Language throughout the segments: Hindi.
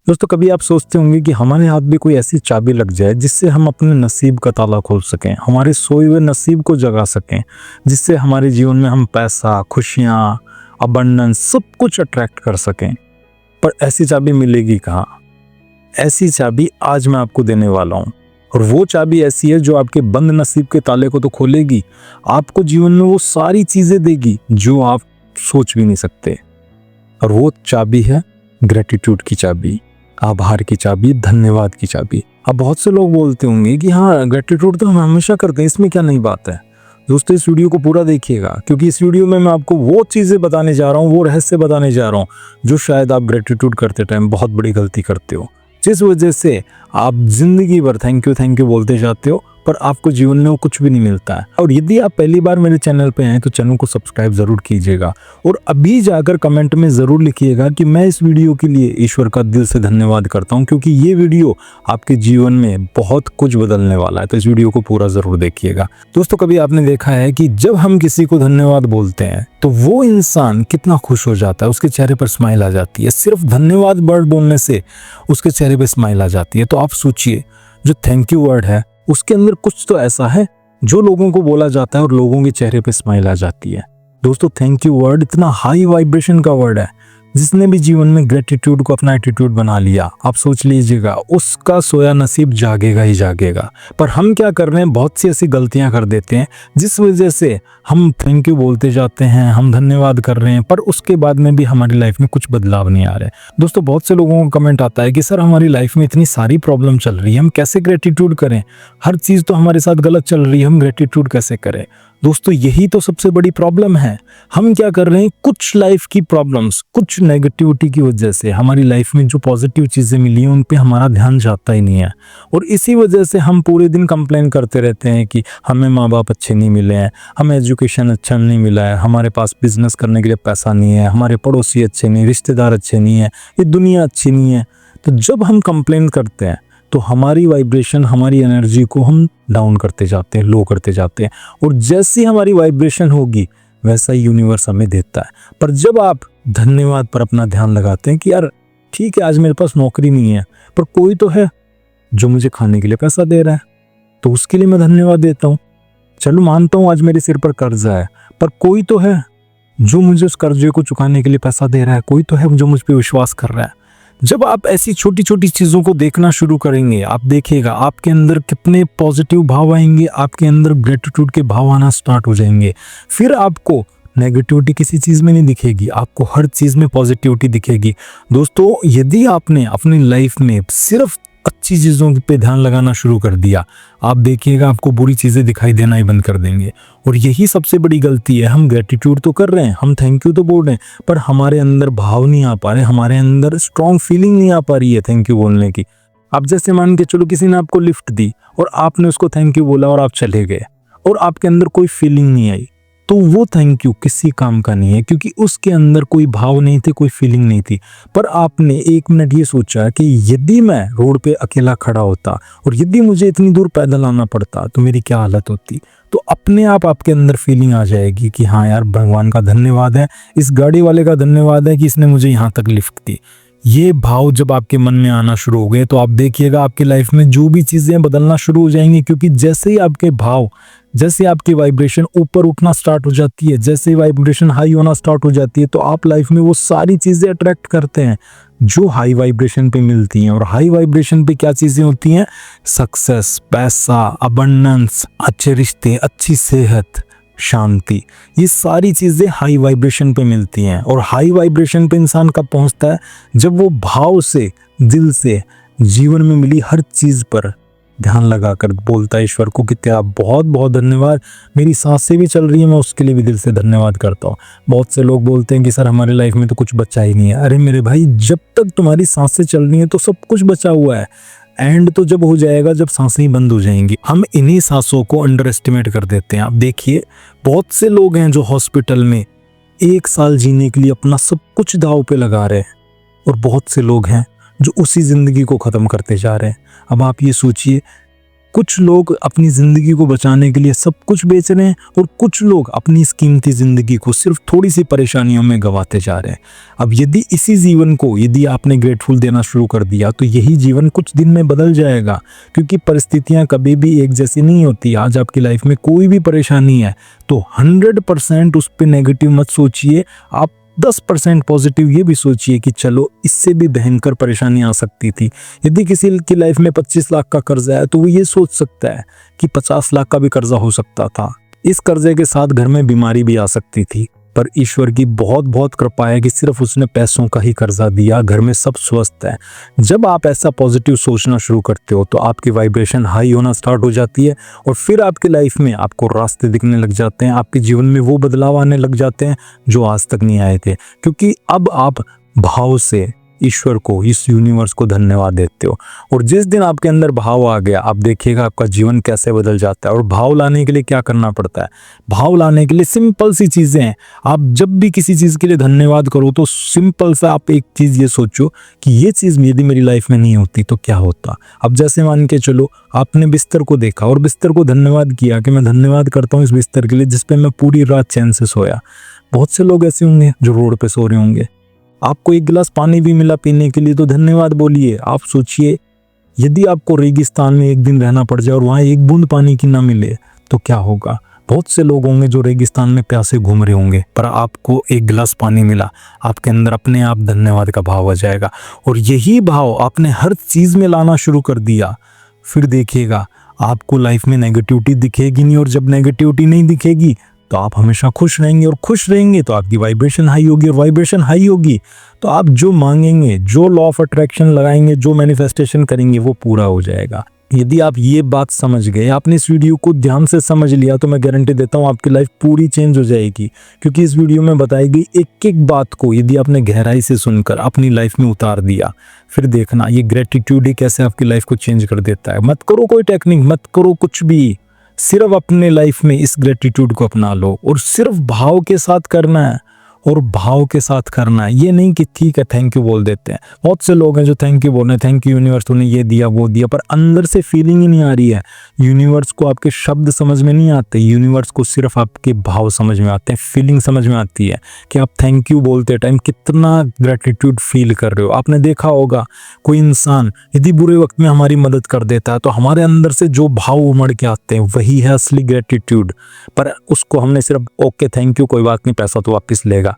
दोस्तों, कभी आप सोचते होंगे कि हमारे हाथ भी कोई ऐसी चाबी लग जाए जिससे हम अपने नसीब का ताला खोल सकें, हमारे सोए हुए नसीब को जगा सकें, जिससे हमारे जीवन में हम पैसा, खुशियाँ, अबंडेंस सब कुछ अट्रैक्ट कर सकें। पर ऐसी चाबी मिलेगी कहाँ? ऐसी चाबी आज मैं आपको देने वाला हूँ। और वो चाबी ऐसी है जो आपके बंद नसीब के ताले को तो खोलेगी, आपको जीवन में वो सारी चीज़ें देगी जो आप सोच भी नहीं सकते। और वो चाबी है ग्रेटिट्यूड की चाबी, आभार की चाबी, धन्यवाद की चाबी। अब बहुत से लोग बोलते होंगे कि हाँ, ग्रेटिट्यूड तो हम हमेशा करते हैं, इसमें क्या नई बात है। दोस्तों, इस वीडियो को पूरा देखिएगा, क्योंकि इस वीडियो में मैं आपको वो चीज़ें बताने जा रहा हूँ, वो रहस्य बताने जा रहा हूँ जो शायद आप ग्रेटिट्यूड करते टाइम बहुत बड़ी गलती करते हो, जिस वजह से आप जिंदगी भर थैंक यू बोलते जाते हो, पर आपको जीवन में वो कुछ भी नहीं मिलता है। और यदि आप पहली बार मेरे चैनल पे हैं तो चैनल को सब्सक्राइब जरूर कीजिएगा और अभी जाकर कमेंट में ज़रूर लिखिएगा कि मैं इस वीडियो के लिए ईश्वर का दिल से धन्यवाद करता हूं, क्योंकि ये वीडियो आपके जीवन में बहुत कुछ बदलने वाला है। तो इस वीडियो को पूरा ज़रूर देखिएगा। दोस्तों, कभी आपने देखा है कि जब हम किसी को धन्यवाद बोलते हैं तो वो इंसान कितना खुश हो जाता है, उसके चेहरे पर स्माइल आ जाती है। सिर्फ धन्यवाद वर्ड बोलने से उसके चेहरे पर स्माइल आ जाती है। तो आप सोचिए, जो थैंक यू वर्ड है उसके अंदर कुछ तो ऐसा है जो लोगों को बोला जाता है और लोगों के चेहरे पे स्माइल आ जाती है। दोस्तों, थैंक यू वर्ड इतना हाई वाइब्रेशन का वर्ड है, जिसने भी जीवन में ग्रेटिट्यूड को अपना एटीट्यूड बना लिया, आप सोच लीजिएगा उसका सोया नसीब जागेगा ही जागेगा। पर हम क्या कर रहे हैं, बहुत सी ऐसी गलतियां कर देते हैं जिस वजह से हम थैंक यू बोलते जाते हैं, हम धन्यवाद कर रहे हैं, पर उसके बाद में भी हमारी लाइफ में कुछ बदलाव नहीं आ रहे। दोस्तों, बहुत से लोगों को कमेंट आता है कि सर, हमारी लाइफ में इतनी सारी प्रॉब्लम चल रही है, हम कैसे ग्रेटिट्यूड करें, हर चीज़ तो हमारे साथ गलत चल रही है, हम ग्रेटिट्यूड कैसे करें। दोस्तों, यही तो सबसे बड़ी प्रॉब्लम है। हम क्या कर रहे हैं, कुछ लाइफ की प्रॉब्लम्स, कुछ नेगेटिविटी की वजह से हमारी लाइफ में जो पॉजिटिव चीज़ें मिली हैं उन पे हमारा ध्यान जाता ही नहीं है, और इसी वजह से हम पूरे दिन कंप्लेन करते रहते हैं कि हमें माँ बाप अच्छे नहीं मिले हैं, हमें एजुकेशन अच्छा नहीं मिला है, हमारे पास बिजनेस करने के लिए पैसा नहीं है, हमारे पड़ोसी अच्छे नहीं, रिश्तेदार अच्छे नहीं है, ये दुनिया अच्छी नहीं है। तो जब हम कंप्लेन करते हैं तो हमारी वाइब्रेशन, हमारी एनर्जी को हम डाउन करते जाते हैं, लो करते जाते हैं, और जैसी हमारी वाइब्रेशन होगी वैसा ही यूनिवर्स हमें देता है। पर जब आप धन्यवाद पर अपना ध्यान लगाते हैं कि यार ठीक है, आज मेरे पास नौकरी नहीं है, पर कोई तो है जो मुझे खाने के लिए पैसा दे रहा है, तो उसके लिए मैं धन्यवाद देता हूँ। चलो, मानता हूँ आज मेरे सिर पर कर्जा है, पर कोई तो है जो मुझे उस कर्जे को चुकाने के लिए पैसा दे रहा है, कोई तो है जो मुझ पर विश्वास कर रहा है। जब आप ऐसी छोटी छोटी चीज़ों को देखना शुरू करेंगे, आप देखिएगा आपके अंदर कितने पॉजिटिव भाव आएंगे, आपके अंदर ग्रेटिट्यूड के भाव आना स्टार्ट हो जाएंगे। फिर आपको नेगेटिविटी किसी चीज़ में नहीं दिखेगी, आपको हर चीज़ में पॉजिटिविटी दिखेगी। दोस्तों, यदि आपने अपनी लाइफ में सिर्फ अच्छी चीज़ों पे ध्यान लगाना शुरू कर दिया, आप देखिएगा आपको बुरी चीज़ें दिखाई देना ही बंद कर देंगे। और यही सबसे बड़ी गलती है। हम ग्रेटिट्यूड तो कर रहे हैं, हम थैंक यू तो बोल रहे हैं, पर हमारे अंदर भाव नहीं आ पा रहे, हमारे अंदर स्ट्रॉन्ग फीलिंग नहीं आ पा रही है थैंक यू बोलने की। आप जैसे मान के चलो, किसी ने आपको लिफ्ट दी और आपने उसको थैंक यू बोला और आप चले गए और आपके अंदर कोई फीलिंग नहीं आई, तो वो थैंक यू किसी काम का नहीं है, क्योंकि उसके अंदर कोई भाव नहीं थे, कोई फीलिंग नहीं थी। पर आपने एक मिनट ये सोचा कि यदि मैं रोड पे अकेला खड़ा होता और यदि मुझे इतनी दूर पैदल आना पड़ता तो मेरी क्या हालत होती। तो अपने आप आपके अंदर फीलिंग आ जाएगी कि हाँ यार, भगवान का धन्यवाद है, इस गाड़ी वाले का धन्यवाद है कि इसने मुझे यहाँ तक लिफ्ट दी। ये भाव जब आपके मन में आना शुरू हो गए तो आप देखिएगा आपकी लाइफ में जो भी चीज़ें बदलना शुरू हो जाएंगी, क्योंकि जैसे ही आपके भाव, जैसे आपकी वाइब्रेशन ऊपर उठना स्टार्ट हो जाती है, जैसे वाइब्रेशन हाई होना स्टार्ट हो जाती है, तो आप लाइफ में वो सारी चीज़ें अट्रैक्ट करते हैं जो हाई वाइब्रेशन पे मिलती हैं। और हाई वाइब्रेशन पे क्या चीज़ें होती हैं? सक्सेस, पैसा, अबंडेंस, अच्छे रिश्ते, अच्छी सेहत, शांति, ये सारी चीज़ें हाई वाइब्रेशन पे मिलती हैं। और हाई वाइब्रेशन पे इंसान कब पहुंचता है? जब वो भाव से, दिल से जीवन में मिली हर चीज़ पर ध्यान लगाकर बोलता है ईश्वर को कि तेरा बहुत बहुत धन्यवाद, मेरी सांसें भी चल रही है, मैं उसके लिए भी दिल से धन्यवाद करता हूँ। बहुत से लोग बोलते हैं कि सर, हमारे लाइफ में तो कुछ बचा ही नहीं है। अरे मेरे भाई, जब तक तुम्हारी सांसें चल रही हैं तो सब कुछ बचा हुआ है। एंड तो जब हो जाएगा जब सांसें ही बंद हो जाएंगी। हम इन्हीं सांसों को अंडर एस्टिमेट कर देते हैं। आप देखिए, बहुत से लोग हैं जो हॉस्पिटल में 1 साल जीने के लिए अपना सब कुछ दांव पे लगा रहे हैं, और बहुत से लोग हैं जो उसी ज़िंदगी को ख़त्म करते जा रहे हैं। अब आप ये सोचिए, कुछ लोग अपनी ज़िंदगी को बचाने के लिए सब कुछ बेच रहे हैं और कुछ लोग अपनी इस कीमती ज़िंदगी को सिर्फ थोड़ी सी परेशानियों में गंवाते जा रहे हैं। अब यदि इसी जीवन को यदि आपने ग्रेटफुल देना शुरू कर दिया तो यही जीवन कुछ दिन में बदल जाएगा, क्योंकि परिस्थितियां कभी भी एक जैसी नहीं होती। आज आपकी लाइफ में कोई भी परेशानी है तो 100% उस पर नेगेटिव मत सोचिए, आप 10% पॉजिटिव ये भी सोचिए कि चलो इससे भी भयंकर परेशानी आ सकती थी। यदि किसी की लाइफ में 25 लाख का कर्जा है तो वो ये सोच सकता है कि 50 लाख का भी कर्जा हो सकता था। इस कर्जे के साथ घर में बीमारी भी आ सकती थी, पर ईश्वर की बहुत बहुत कृपा है कि सिर्फ उसने पैसों का ही कर्जा दिया, घर में सब स्वस्थ है। जब आप ऐसा पॉजिटिव सोचना शुरू करते हो तो आपकी वाइब्रेशन हाई होना स्टार्ट हो जाती है और फिर आपकी लाइफ में आपको रास्ते दिखने लग जाते हैं, आपके जीवन में वो बदलाव आने लग जाते हैं जो आज तक नहीं आए थे, क्योंकि अब आप भाव से ईश्वर को, इस यूनिवर्स को धन्यवाद देते हो। और जिस दिन आपके अंदर भाव आ गया, आप देखिएगा आपका जीवन कैसे बदल जाता है। और भाव लाने के लिए क्या करना पड़ता है? भाव लाने के लिए सिंपल सी चीज़ें हैं। आप जब भी किसी चीज़ के लिए धन्यवाद करो तो सिंपल सा आप एक चीज़ ये सोचो कि ये चीज़ यदि मेरी लाइफ में नहीं होती तो क्या होता। अब जैसे मान के चलो आपने बिस्तर को देखा और बिस्तर को धन्यवाद किया कि मैं धन्यवाद करता हूँ इस बिस्तर के लिए जिस पे मैं पूरी रात चैन से सोया। बहुत से लोग ऐसे होंगे जो रोड पे सो रहे होंगे। आपको एक गिलास पानी भी मिला पीने के लिए तो धन्यवाद बोलिए। आप सोचिए यदि आपको रेगिस्तान में एक दिन रहना पड़ जाए और वहाँ एक बूंद पानी की ना मिले तो क्या होगा। बहुत से लोग होंगे जो रेगिस्तान में प्यासे घूम रहे होंगे, पर आपको एक गिलास पानी मिला, आपके अंदर अपने आप धन्यवाद का भाव आ जाएगा। और यही भाव आपने हर चीज़ में लाना शुरू कर दिया, फिर देखिएगा आपको लाइफ में नेगेटिविटी दिखेगी नहीं। और जब नेगेटिविटी नहीं दिखेगी तो आप हमेशा खुश रहेंगे, और खुश रहेंगे तो आपकी वाइब्रेशन हाई होगी, और वाइब्रेशन हाई होगी तो आप जो मांगेंगे, जो लॉ ऑफ अट्रैक्शन लगाएंगे, जो मैनिफेस्टेशन करेंगे वो पूरा हो जाएगा। यदि आप ये बात समझ गए, आपने इस वीडियो को ध्यान से समझ लिया, तो मैं गारंटी देता हूँ आपकी लाइफ पूरी चेंज हो जाएगी। क्योंकि इस वीडियो में बताई गई एक एक बात को यदि आपने गहराई से सुनकर अपनी लाइफ में उतार दिया, फिर देखना ये ग्रेटिट्यूड ही कैसे आपकी लाइफ को चेंज कर देता है। मत करो कोई टेक्निक, मत करो कुछ भी, सिर्फ अपने लाइफ में इस ग्रेटिट्यूड को अपना लो और सिर्फ भाव के साथ करना है। और भाव के साथ करना है, ये नहीं कि ठीक है थैंक यू बोल देते हैं। बहुत से लोग हैं जो थैंक यू बोल रहे हैं, थैंक यू यूनिवर्स तूने ये दिया वो दिया, पर अंदर से फीलिंग ही नहीं आ रही है। यूनिवर्स को आपके शब्द समझ में नहीं आते, यूनिवर्स को सिर्फ आपके भाव समझ में आते हैं, फीलिंग समझ में आती है कि आप थैंक यू बोलते टाइम कितना ग्रेटिट्यूड फील कर रहे हो। आपने देखा होगा कोई इंसान यदि बुरे वक्त में हमारी मदद कर देता है तो हमारे अंदर से जो भाव उमड़ के आते हैं वही है असली ग्रेटिट्यूड। पर उसको हमने सिर्फ ओके थैंक यू कोई बात नहीं पैसा तो वापस लेगा,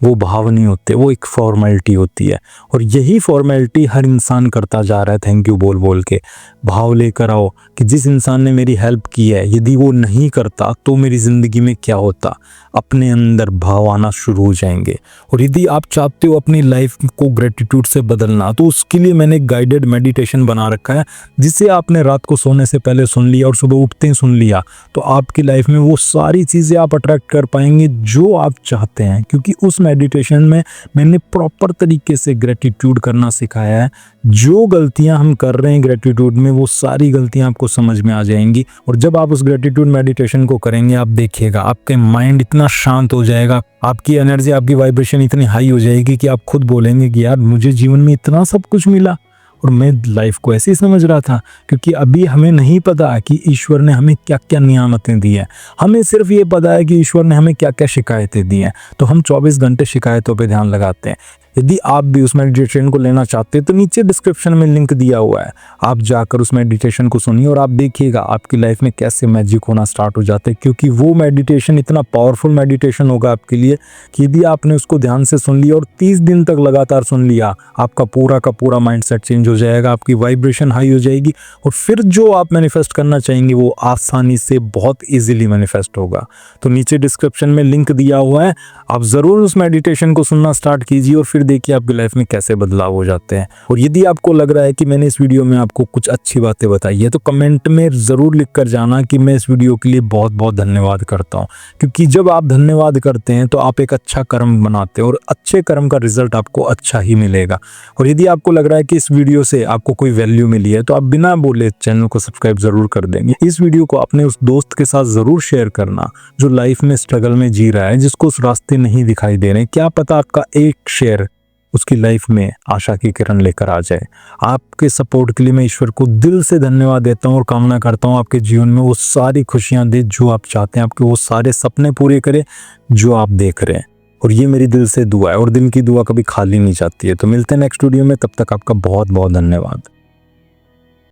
वो भाव नहीं होते, वो एक फॉर्मेलिटी होती है। और यही फॉर्मेलिटी हर इंसान करता जा रहा है थैंक यू बोल बोल के। भाव लेकर आओ कि जिस इंसान ने मेरी हेल्प की है यदि वो नहीं करता तो मेरी ज़िंदगी में क्या होता। अपने अंदर भाव आना शुरू हो जाएंगे। और यदि आप चाहते हो अपनी लाइफ को ग्रेटिट्यूड से बदलना तो उसके लिए मैंने एक गाइडेड मेडिटेशन बना रखा है, जिसे आपने रात को सोने से पहले सुन लिया और सुबह उठते ही सुन लिया तो आपकी लाइफ में वो सारी चीज़ें आप अट्रैक्ट कर पाएंगे जो आप चाहते हैं। क्योंकि उस मेडिटेशन में मैंने प्रॉपर तरीके से ग्रेटिट्यूड करना सिखाया है। जो गलतियां हम कर रहे हैं ग्रेटिट्यूड में वो सारी गलतियां आपको समझ में आ जाएंगी। और जब आप उस ग्रेटिट्यूड मेडिटेशन को करेंगे आप देखिएगा आपके माइंड इतना शांत हो जाएगा, आपकी एनर्जी, आपकी वाइब्रेशन इतनी हाई हो जाएगी कि आप खुद बोलेंगे कि यार मुझे जीवन में इतना सब कुछ मिला और मैं लाइफ को ऐसे ही समझ रहा था। क्योंकि अभी हमें नहीं पता कि ईश्वर ने हमें क्या क्या नियामतें दी हैं, हमें सिर्फ ये पता है कि ईश्वर ने हमें क्या क्या शिकायतें दी हैं। तो हम 24 घंटे शिकायतों पे ध्यान लगाते हैं। यदि आप भी उस मेडिटेशन को लेना चाहते हैं तो नीचे डिस्क्रिप्शन में लिंक दिया हुआ है, आप जाकर उस मेडिटेशन को सुनिए और आप देखिएगा आपकी लाइफ में कैसे मैजिक होना स्टार्ट हो जाता है। क्योंकि वो मेडिटेशन इतना पावरफुल मेडिटेशन होगा आपके लिए कि यदि आपने उसको ध्यान से सुन लिया और 30 दिन तक लगातार सुन लिया, आपका पूरा का पूरा माइंडसेट चेंज हो जाएगा, आपकी वाइब्रेशन हाई हो जाएगी और फिर जो आप मैनिफेस्ट करना चाहेंगे वो आसानी से बहुत ईजिली मैनिफेस्ट होगा। तो नीचे डिस्क्रिप्शन में लिंक दिया हुआ है, आप ज़रूर उस मेडिटेशन को सुनना स्टार्ट कीजिए और फिर देखिए आपकी लाइफ में कैसे बदलाव हो जाते हैं। और यदि आपको लग रहा है कि मैंने इस वीडियो में आपको कुछ अच्छी बातें बताई है तो कमेंट में ज़रूर लिख कर जाना कि मैं इस वीडियो के लिए बहुत बहुत धन्यवाद करता हूँ। क्योंकि जब आप धन्यवाद करते हैं तो आप एक अच्छा कर्म बनाते हैं और अच्छे कर्म का रिजल्ट आपको अच्छा ही मिलेगा। और यदि आपको लग रहा है कि इस वीडियो से आपको कोई वैल्यू मिली है तो आप बिना बोले चैनल को सब्सक्राइब ज़रूर कर देंगे। इस वीडियो को अपने उस दोस्त के साथ ज़रूर शेयर करना जो लाइफ में स्ट्रगल में जी रहा है, जिसको उस रास्ते नहीं दिखाई दे रहे। क्या पता आपका एक शेयर उसकी लाइफ में आशा की किरण लेकर आ जाए। आपके सपोर्ट के लिए मैं ईश्वर को दिल से धन्यवाद देता हूँ और कामना करता हूँ आपके जीवन में वो सारी खुशियाँ दे जो आप चाहते हैं, आपके वो सारे सपने पूरे करे जो आप देख रहे हैं। और ये मेरी दिल से दुआ है, और दिल की दुआ कभी खाली नहीं जाती है। तो मिलते हैं नेक्स्ट वीडियो में, तब तक आपका बहुत बहुत धन्यवाद।